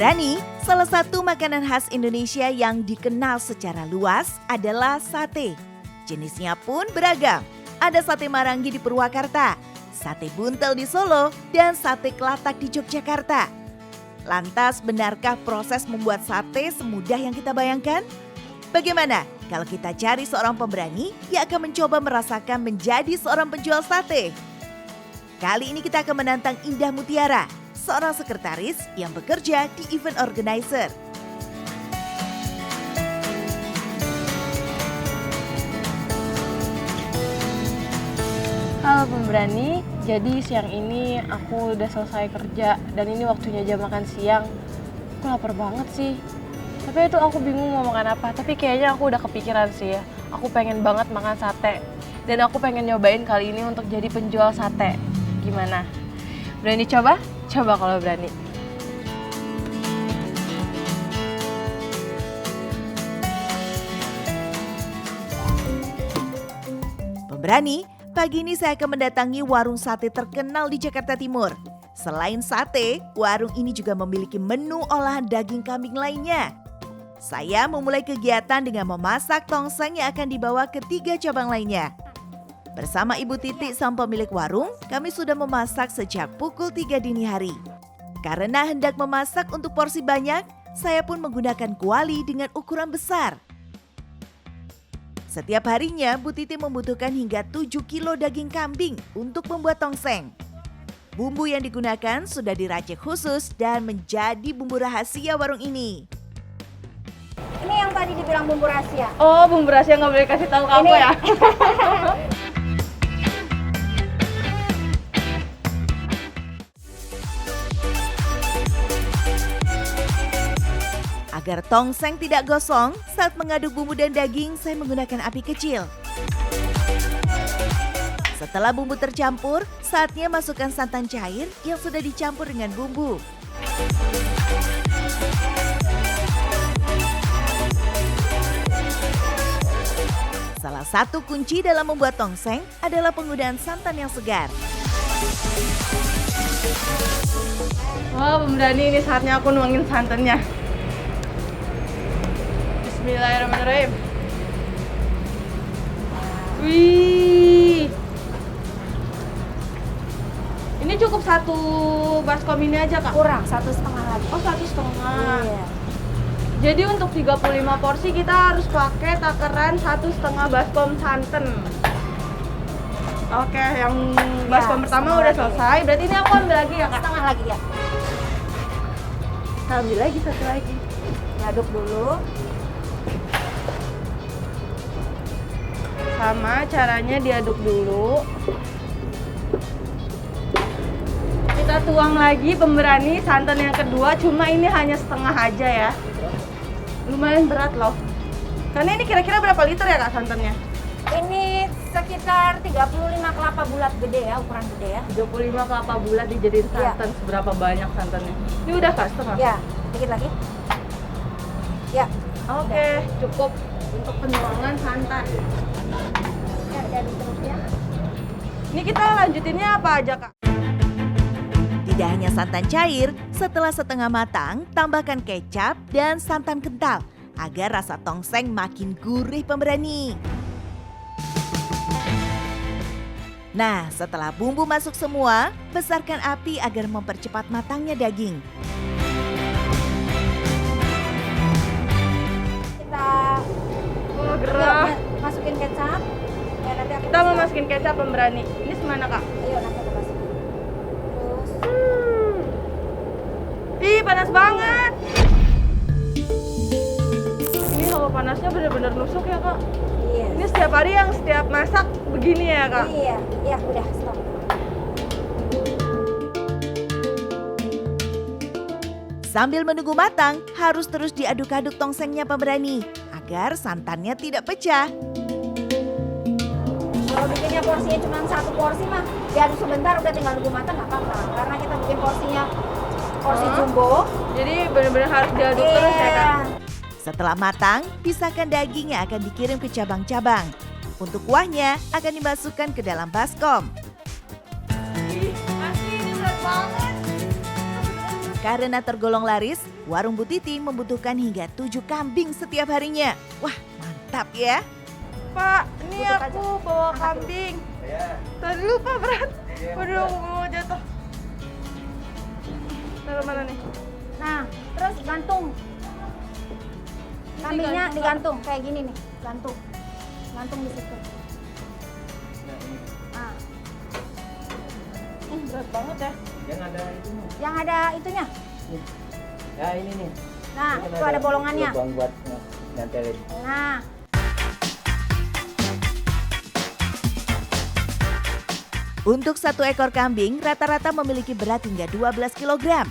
Pemberani, salah satu makanan khas Indonesia yang dikenal secara luas adalah sate. Jenisnya pun beragam. Ada sate Marangi di Purwakarta, sate buntel di Solo, dan sate kelatak di Yogyakarta. Lantas, benarkah proses membuat sate semudah yang kita bayangkan? Bagaimana kalau kita cari seorang pemberani yang akan mencoba merasakan menjadi seorang penjual sate? Kali ini kita akan menantang Indah Mutiara, seorang sekretaris yang bekerja di event organizer. Halo pemberani, jadi siang ini aku udah selesai kerja dan ini waktunya jam makan siang. Aku lapar banget sih. Tapi itu aku bingung mau makan apa, tapi kayaknya aku udah kepikiran sih ya. Aku pengen banget makan sate dan aku pengen nyobain kali ini untuk jadi penjual sate. Gimana? Berani coba? Coba kalau berani. Pemberani, pagi ini saya akan mendatangi warung sate terkenal di Jakarta Timur. Selain sate, warung ini juga memiliki menu olahan daging kambing lainnya. Saya memulai kegiatan dengan memasak tongseng yang akan dibawa ke 3 cabang lainnya. Bersama Ibu Titi sang pemilik warung, kami sudah memasak sejak pukul 3 dini hari. Karena hendak memasak untuk porsi banyak, saya pun menggunakan kuali dengan ukuran besar. Setiap harinya, Bu Titi membutuhkan hingga 7 kilo daging kambing untuk membuat tongseng. Bumbu yang digunakan sudah diracik khusus dan menjadi bumbu rahasia warung ini. Ini yang tadi dibilang bumbu rahasia. Oh, bumbu rahasia nggak boleh kasih tahu ke aku ya? Agar tongseng tidak gosong, saat mengaduk bumbu dan daging, saya menggunakan api kecil. Setelah bumbu tercampur, saatnya masukkan santan cair yang sudah dicampur dengan bumbu. Salah satu kunci dalam membuat tongseng adalah penggunaan santan yang segar. Wah, pemberani, ini saatnya aku nuangin santannya. Bismillahirrahmanirrahim. Wih. Ini cukup 1 baskom ini aja, Kak? Kurang, 1,5 lagi. Oh, 1,5. Iya. Jadi untuk 35 porsi kita harus pakai takaran 1,5 baskom santan. Oke, yang baskom pertama udah selesai. Berarti ini aku ambil lagi ya, Kak? Setengah lagi ya. Kita ambil lagi 1 lagi. Aduk dulu. Sama caranya diaduk dulu. Kita tuang lagi pemberani santan yang kedua, cuma ini hanya setengah aja ya. Lumayan berat loh. Karena ini kira-kira berapa liter ya, Kak, santannya? Ini sekitar 35 kelapa bulat gede ya, ukuran gede ya. 35 kelapa bulat dijadiin santan. Seberapa banyak santannya? Ini udah, Kak, setengah? Ya, dikit lagi. Ya. Oke, cukup untuk penuangan santan. Ya, diaduk terus ya. Ini kita lanjutinnya apa aja, Kak? Tidak hanya santan cair, setelah setengah matang, tambahkan kecap dan santan kental agar rasa tongseng makin gurih pemberani. Nah, setelah bumbu masuk semua, besarkan api agar mempercepat matangnya daging. Kita Gerah. masukin kecap. Ya, nanti aku Kita mau masukin kecap pemberani. Ini semana, Kak? Ayo, nanti aku masukin. Terus Ih, panas banget. Ini hawa panasnya benar-benar nusuk ya, Kak. iya. Ini setiap hari yang setiap masak begini ya, Kak? Iya, ya udah stop. Sambil menunggu matang, harus terus diaduk-aduk tongsengnya pemberani agar santannya tidak pecah. Kalau bikinnya porsinya cuma 1 porsi mah, diaduk sebentar udah tinggal nunggu matang nggak apa-apa. Karena kita bikin porsinya porsi jumbo. Jadi benar-benar harus diaduk terus ya, Kak? Setelah matang, pisahkan daging yang akan dikirim ke cabang-cabang. Untuk kuahnya akan dimasukkan ke dalam baskom. Ih, asli ini berat banget. Karena tergolong laris, Warung Bu Titi membutuhkan hingga 7 kambing setiap harinya. Wah, mantap ya. Pak, ini Tutup aku aja. bawa Angkat kambing. Tadi dulu Pak, berat. Waduh, aku mau jatuh. Taruh mana nih? Nah, terus gantung. Kambingnya digantung kayak gini nih, gantung. Gantung di situ. Nah, Berat banget ya. Yang ada itu nih. yang ada itunya. Ya ini nih. Nah, Ini kan itu ada bolongannya. lubang buat nyantelin. Nah, Untuk 1 ekor kambing rata-rata memiliki berat hingga 12 kg.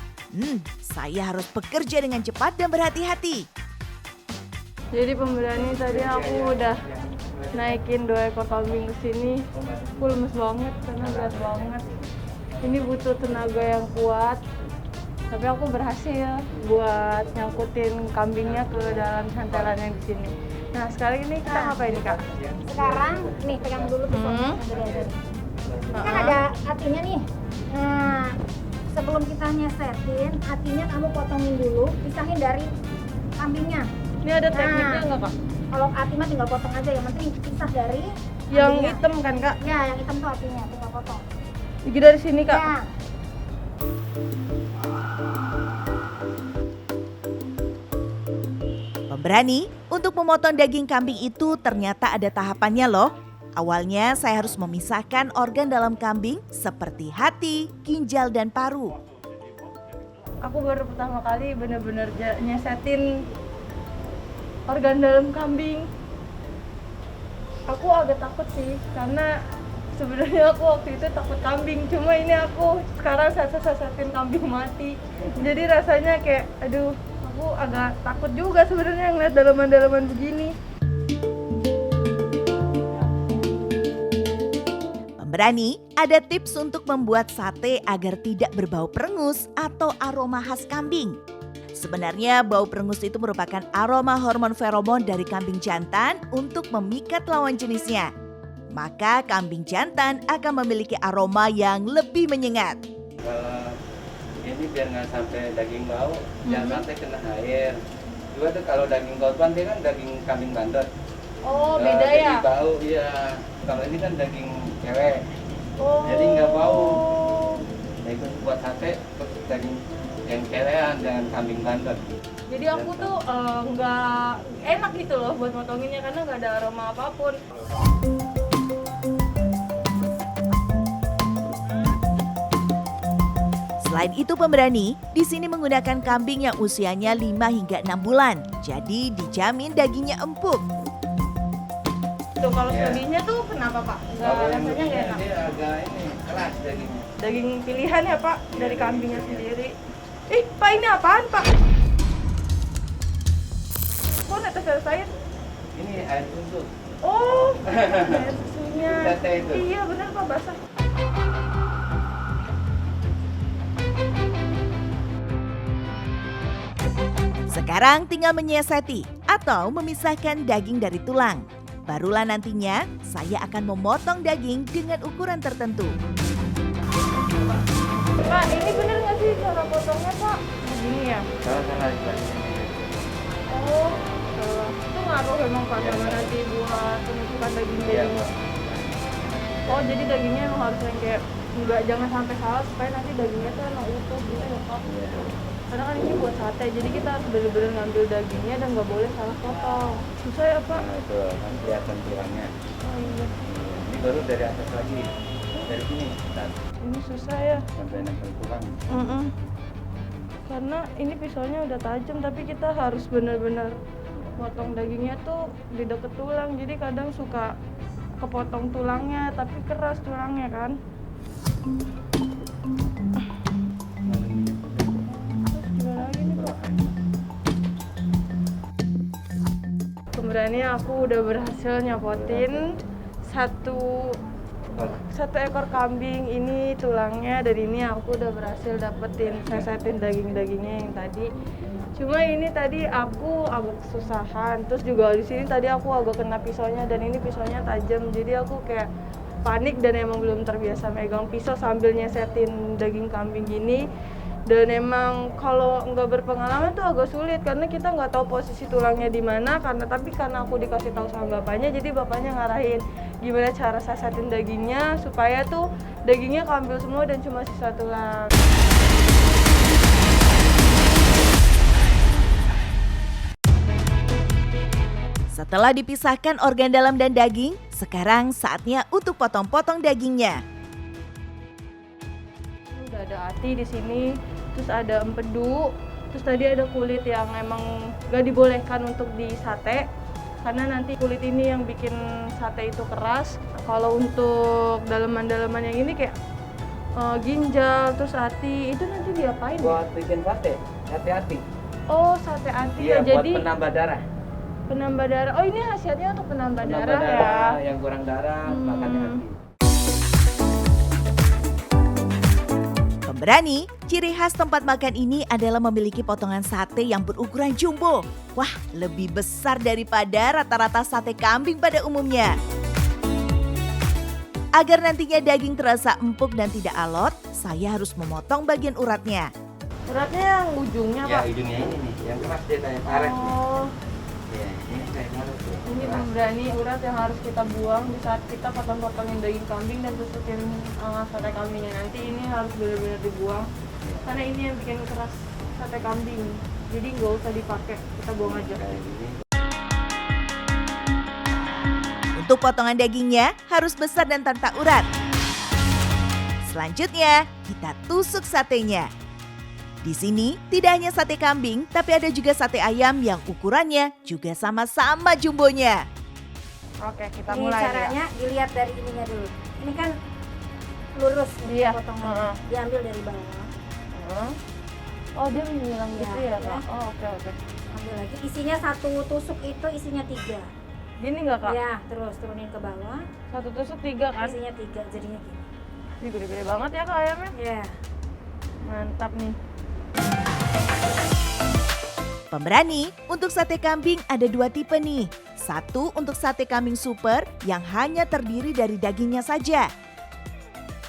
Saya harus bekerja dengan cepat dan berhati-hati. Jadi pemberani tadi aku udah naikin 2 ekor kambing ke sini. Aku lemes banget karena berat banget. Ini butuh tenaga yang kuat. Tapi aku berhasil buat nyangkutin kambingnya ke dalam santelan yang di sini. Nah, sekarang ini kita ngapain nih, Kak? sekarang nih pegang dulu pisaunya. Ini kan ada hatinya nih. Nah, sebelum kita nyesetin, hatinya kamu potongin dulu, pisahin dari kambingnya. Ini ada tekniknya nggak, Kak? Kalau hati mah tinggal potong aja, yang penting pisah dari Yang kambingnya. hitam kan, Kak? Ya, yang hitam tuh hatinya, tinggal potong. Gigi dari sini, Kak. Ya, Pemberani, untuk memotong daging kambing itu ternyata ada tahapannya loh. Awalnya saya harus memisahkan organ dalam kambing seperti hati, ginjal, dan paru. Aku baru pertama kali bener-bener nyesetin organ dalam kambing. Aku agak takut sih, karena sebenarnya aku waktu itu takut kambing. Cuma ini aku sekarang sesetin kambing mati. Jadi rasanya kayak, aduh, aku agak takut juga sebenarnya ngeliat dalaman-dalaman begini. Pemberani, ada tips untuk membuat sate agar tidak berbau perengus atau aroma khas kambing. Sebenarnya bau perengus itu merupakan aroma hormon feromon dari kambing jantan untuk memikat lawan jenisnya. Maka kambing jantan akan memiliki aroma yang lebih menyengat. Kalau ini biar nggak sampai daging bau, jangan sampai kena air. Juga tuh kalau daging korban dia kan daging kambing bandot. Oh, beda Jadi ya? bau, iya. Kalau ini kan daging cewek, Oh. jadi nggak bau. Nah itu buat sate daging yang celean dengan kambing bandot. Jadi aku tuh nggak enak gitu loh buat motonginnya karena nggak ada aroma apapun. Selain itu pemberani, di sini menggunakan kambing yang usianya 5 hingga 6 bulan. Jadi dijamin dagingnya empuk. Tuh kalau Iya. selebihnya tuh kenapa Pak? Nggak, Kalau yang rasanya nggak enak. dia agak ini keras dagingnya. Daging pilihan ya Pak dari kambingnya sendiri. Ih Pak, ini apaan Pak? Kok netes air? Ini air susu. Oh, air susunya. Tete itu. Iya benar Pak, basah. Sekarang tinggal menyeseti atau memisahkan daging dari tulang. Barulah nantinya saya akan memotong daging dengan ukuran tertentu. Pak, ini bener nggak sih cara potongnya Pak? Begini ya? Salah dagingnya. Oh, salah. Itu ngaruh memang Pak Iya, sama Pak. nanti buat penentukan Iya, daging-dagingnya. Pak. Oh, jadi dagingnya emang harus yang kayak jangan sampai salah supaya nanti dagingnya tuh emang utuh gitu ya Pak. Iya. Karena kan ini buat sate, jadi kita harus bener-bener ngambil dagingnya dan nggak boleh salah potong. Susah ya Pak? Nah itu kan kelihatan tulangnya. Oh iya, Ini baru dari atas lagi, dari sini, dan ini susah ya. sampai nempel tulang. Karena ini pisaunya udah tajam, tapi kita harus bener-bener potong dagingnya tuh di deket tulang. Jadi kadang suka kepotong tulangnya, tapi keras tulangnya kan. Gimana lagi nih Pak? Pemberani aku udah berhasil nyopotin satu ekor kambing ini tulangnya, dan ini aku udah berhasil dapetin sesetin daging-dagingnya yang tadi. Cuma ini tadi aku agak kesusahan, terus juga di sini tadi aku agak kena pisaunya dan ini pisaunya tajam, jadi aku kayak panik dan emang belum terbiasa megang pisau sambil nyesetin daging kambing gini. Dan emang kalau nggak berpengalaman tuh agak sulit karena kita nggak tahu posisi tulangnya di mana. Karena aku dikasih tahu sama bapaknya, jadi bapaknya ngarahin gimana cara sasatin dagingnya supaya tuh dagingnya keambil semua dan cuma sisa tulang. Setelah dipisahkan organ dalam dan daging, sekarang saatnya untuk potong-potong dagingnya. Udah ada ati di sini, terus ada empedu, terus tadi ada kulit yang emang gak dibolehkan untuk disate karena nanti kulit ini yang bikin sate itu keras. Kalau untuk daleman-daleman yang ini kayak ginjal, terus ati, itu nanti diapain? Buat bikin sate, hati-hati. Oh, sate ati Iya, ya, buat jadi penambah darah. penambah darah. Oh, ini khasiatnya untuk penambah Penambah darah ya. yang kurang darah, makannya hati. Pemberani, ciri khas tempat makan ini adalah memiliki potongan sate yang berukuran jumbo. Wah, lebih besar daripada rata-rata sate kambing pada umumnya. Agar nantinya daging terasa empuk dan tidak alot, saya harus memotong bagian uratnya. Uratnya yang ujungnya, Ya, Pak. ujungnya ini nih, yang keras dia kayak karet. Oh, Ya, ini kayak karet. tuh. ini Keras. pemberani urat yang harus kita buang di saat kita potong-potongin daging kambing dan tusukin sate kambingnya. Nanti ini harus benar-benar dibuang karena ini yang bikin keras sate kambing. Jadi nggak usah dipakai, kita buang aja. Kayak gini. Untuk potongan dagingnya harus besar dan tanpa urat. Selanjutnya, kita tusuk satenya. Di sini tidak hanya sate kambing, tapi ada juga sate ayam yang ukurannya juga sama-sama jumbonya. Oke, kita Ini mulai caranya dilihat dari ininya dulu. Ini kan lurus Iya. potongannya. Diambil dari bawah. ya. Oh, dia menyilang Ya, gitu ya, ya. Kak? Oh, oke. Ambil lagi. Isinya satu tusuk itu isinya 3. Gini nggak, Kak? Ya, terus turunin ke bawah. Satu tusuk 3 kan? Isinya 3 jadinya gini. Ini gede-gede banget ya, Kak, ayamnya. Ya. Mantap nih. Pemberani, untuk sate kambing ada 2 tipe nih. Satu untuk sate kambing super yang hanya terdiri dari dagingnya saja.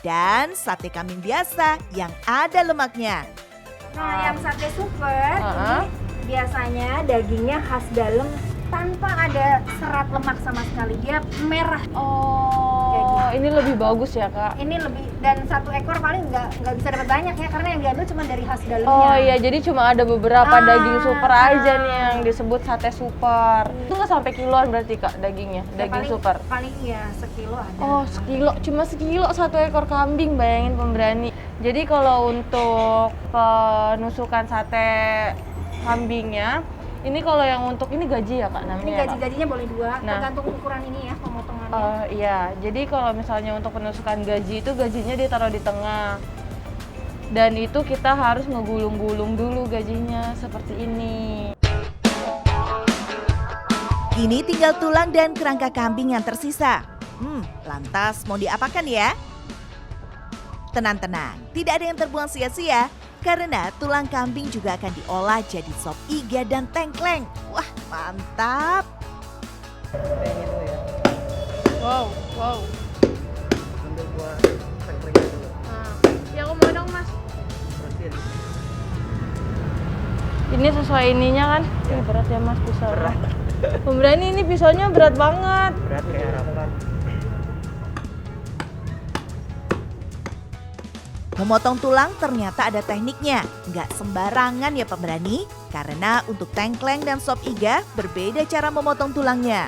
Dan sate kambing biasa yang ada lemaknya. Nah, yang sate super Ah. ini biasanya dagingnya khas dalam tanpa ada serat lemak sama sekali. Dia merah. Kayak Oh, gitu. ini lebih bagus ya, Kak? Ini lebih, dan 1 ekor paling nggak bisa dapat banyak ya karena yang diambil cuma dari khas dalamnya. Oh iya, jadi cuma ada beberapa Ah, daging super aja ah. nih yang disebut sate super. Itu nggak sampai kiloan berarti, Kak, dagingnya? Ya, Daging paling, super? paling ya sekilo ada. Oh, sekilo, cuma sekilo 1 ekor kambing, bayangin pemberani. Jadi kalau untuk penusukan sate kambingnya, ini kalau yang untuk ini gaji ya, Kak, Ini namanya ya, Kak? gaji-gajinya boleh 2, Nah. tergantung ukuran ini ya pemotongannya. Iya, jadi kalau misalnya untuk penusukan gaji itu gajinya ditaruh di tengah. Dan itu kita harus ngegulung-gulung dulu gajinya seperti ini. Kini tinggal tulang dan kerangka kambing yang tersisa. Lantas mau diapakan ya? Tenang-tenang, tidak ada yang terbuang sia-sia. Karena tulang kambing juga akan diolah jadi sop iga dan tengkleng. Wah, mantap! Kayak gitu ya. Wow. Untuk buat tengklengnya dulu. Nah, ya aku mau dong, Mas. Terusin. Ini sesuai ininya kan? Ini berat ya, Mas, pisau. Berat. Pemberani ini pisaunya berat banget. Berat kayak harapan. Memotong tulang ternyata ada tekniknya. Nggak sembarangan ya pemberani. Karena untuk tengkleng dan sop iga berbeda cara memotong tulangnya.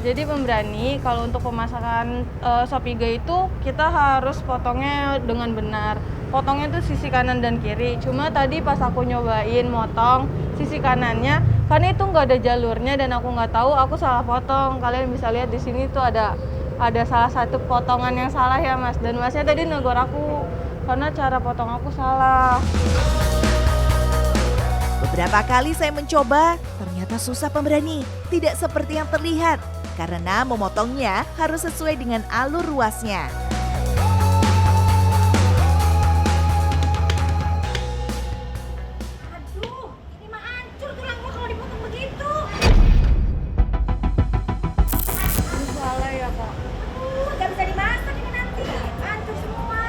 Jadi pemberani, kalau untuk pemasakan sop iga itu kita harus potongnya dengan benar. Potongnya tuh sisi kanan dan kiri. Cuma tadi pas aku nyobain motong sisi kanannya, karena itu nggak ada jalurnya dan aku nggak tahu, aku salah potong. Kalian bisa lihat di sini tuh ada salah satu potongan yang salah ya, Mas. Dan Masnya tadi negor aku karena cara potong aku salah. Beberapa kali saya mencoba, ternyata susah pemberani. Tidak seperti yang terlihat. Karena memotongnya harus sesuai dengan alur ruasnya. Aduh, ini mah hancur tulangnya kalau dipotong begitu. Ini salah ya, Kak. Nggak bisa dimasak ini nanti. Hancur semua.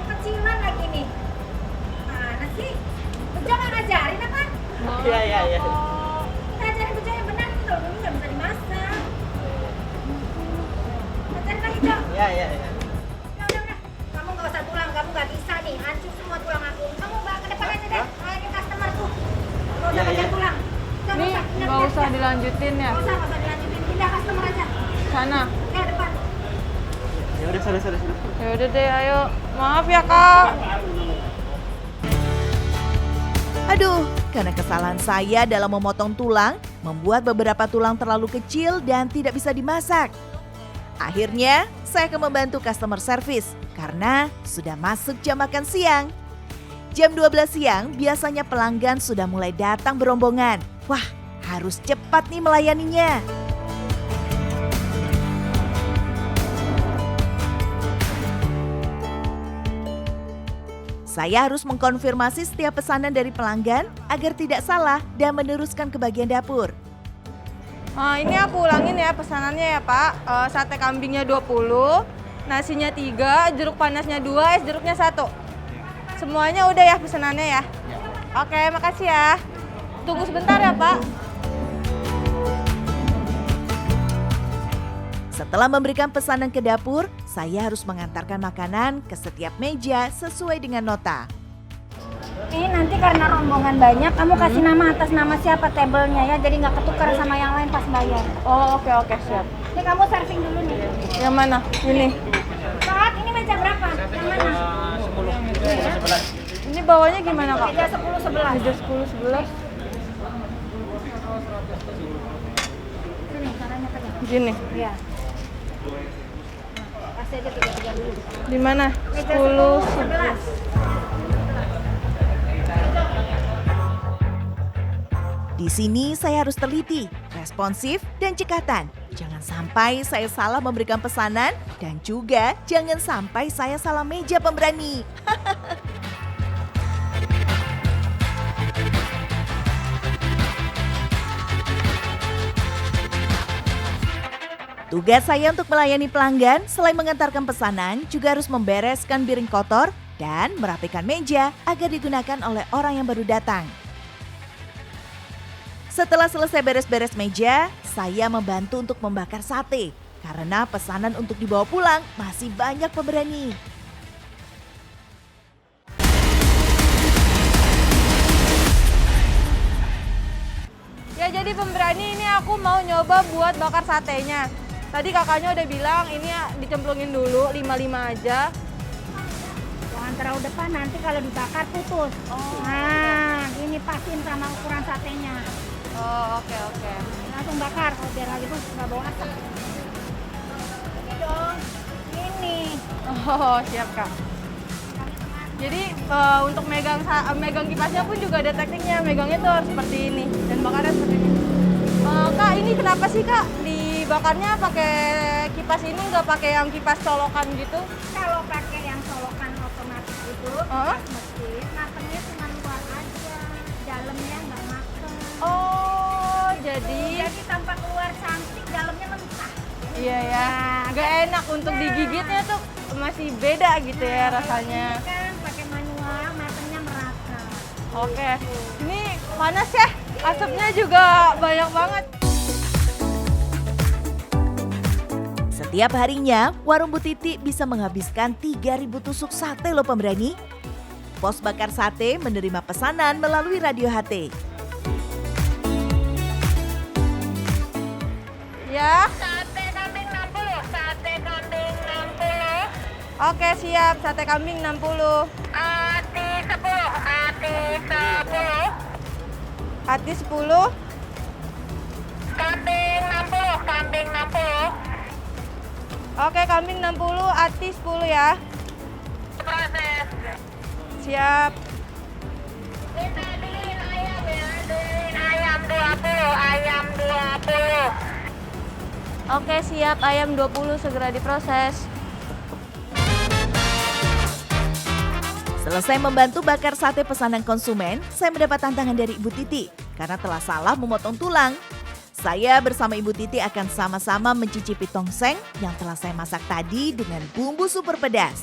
Kecilan lagi nih. usah dilanjutin ya? Nggak usah dilanjutin. Pindah customer aja. Sana. Depan. Ya udah, sudah. Ya udah deh, ayo. Maaf ya, Kak. Aduh, karena kesalahan saya dalam memotong tulang, membuat beberapa tulang terlalu kecil dan tidak bisa dimasak. Akhirnya, saya akan membantu customer service karena sudah masuk jam makan siang. Jam 12 siang, biasanya pelanggan sudah mulai datang berombongan. Wah, harus cepat nih melayaninya. Saya harus mengkonfirmasi setiap pesanan dari pelanggan agar tidak salah dan meneruskan ke bagian dapur. Ini aku ulangin ya pesanannya ya, Pak. Sate kambingnya 20, nasinya 3, jeruk panasnya 2, es jeruknya 1. Semuanya udah ya pesanannya ya? Oke, makasih ya. Tunggu sebentar ya, Pak. Setelah memberikan pesanan ke dapur, saya harus mengantarkan makanan ke setiap meja sesuai dengan nota. Ini nanti karena rombongan banyak, kamu kasih nama atas nama siapa tablenya ya, jadi nggak ketukar sama yang lain pas bayar. Oh, oke, siap. Ini kamu serving dulu nih. Yang mana? Ini. Saat ini meja berapa? Yang mana? 10. Ini bawahnya gimana, Kak? Meja 10 11. Meja 10, 11. Sini, caranya pegang. Gini. Iya. Kasih aja 3 dulu. Di mana? Meja 10, 11. Di sini saya harus teliti, responsif, dan cekatan. Jangan sampai saya salah memberikan pesanan dan juga jangan sampai saya salah meja pemberani. Tugas saya untuk melayani pelanggan selain mengantarkan pesanan juga harus membereskan piring kotor dan merapikan meja agar digunakan oleh orang yang baru datang. Setelah selesai beres-beres meja, saya membantu untuk membakar sate karena pesanan untuk dibawa pulang masih banyak pemberani. Ya jadi pemberani ini aku mau nyoba buat bakar satenya. Tadi kakaknya udah bilang ini dicemplungin dulu 5-5 aja. Jangan terlalu depan, nanti kalau dibakar putus. Oh. Nah, ini pasin sama ukuran satenya. Oh, oke. Langsung bakar, kalau biar lagi tuh nggak bau asap. Ini dong, ini. Oh, siap, Kak. Jadi untuk megang kipasnya pun juga ada tekniknya. Megangnya tuh harus seperti ini dan bakarnya seperti ini. Kak, ini kenapa sih, Kak, dibakarnya pakai kipas ini nggak pakai yang kipas colokan gitu? Kalau pakai yang colokan otomatis itu, kipas mesin, matangnya cuma luar aja, dalamnya nggak mateng. Oh, jadi tampak luar cantik, dalamnya mentah. iya ya. Nggak enak untuk digigitnya tuh masih beda gitu ya rasanya. Ini kan pakai manual, matangnya merata. Oke. Ini panas ya. Asapnya juga banyak banget. Setiap harinya, warung Bu Titi bisa menghabiskan 3.000 tusuk sate loh pemberani. Pos bakar sate menerima pesanan melalui radio HT. Ya. Sate kambing 60, sate kambing 60. Oke, siap. Sate kambing 60. Ati 10, ati 10. Ati 10. Kambing 60, kambing 60. Oke, kambing 60, ati 10 ya. Proses. Siap. Kita beliin ayam ya, beliin ayam 20, ayam 20. Oke, siap. Ayam 20 segera diproses. Selesai membantu bakar sate pesanan konsumen, saya mendapat tantangan dari Ibu Titi karena telah salah memotong tulang. Saya bersama Ibu Titi akan sama-sama mencicipi tongseng yang telah saya masak tadi dengan bumbu super pedas.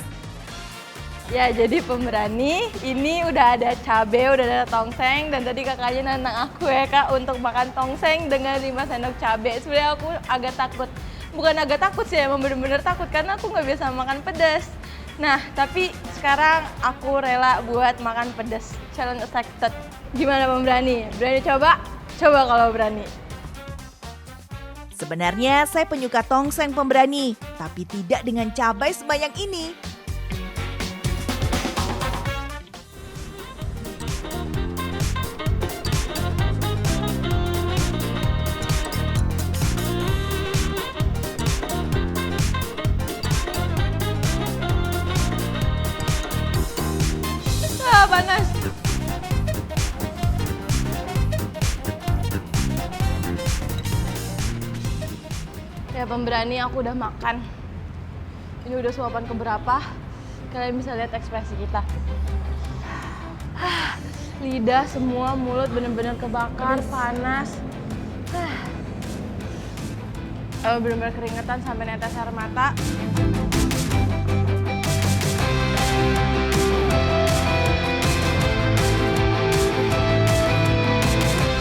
Ya, jadi pemberani, ini udah ada cabe, udah ada tongseng, dan tadi kakaknya nantang aku ya, Kak, untuk makan tongseng dengan 5 sendok cabe. Sebenarnya aku agak takut. Bukan agak takut sih, emang bener-bener takut karena aku nggak biasa makan pedas. Nah, tapi sekarang aku rela buat makan pedas. Challenge accepted. Gimana pemberani? Berani coba? Coba kalau berani. Sebenarnya saya penyuka tongseng pemberani, tapi tidak dengan cabai sebanyak ini. Panas. Ya pemberani, aku udah makan. Ini udah suapan keberapa? Kalian bisa lihat ekspresi kita. Lidah semua, mulut bener-bener kebakar, panas. Bener-bener keringetan sampai netes air mata.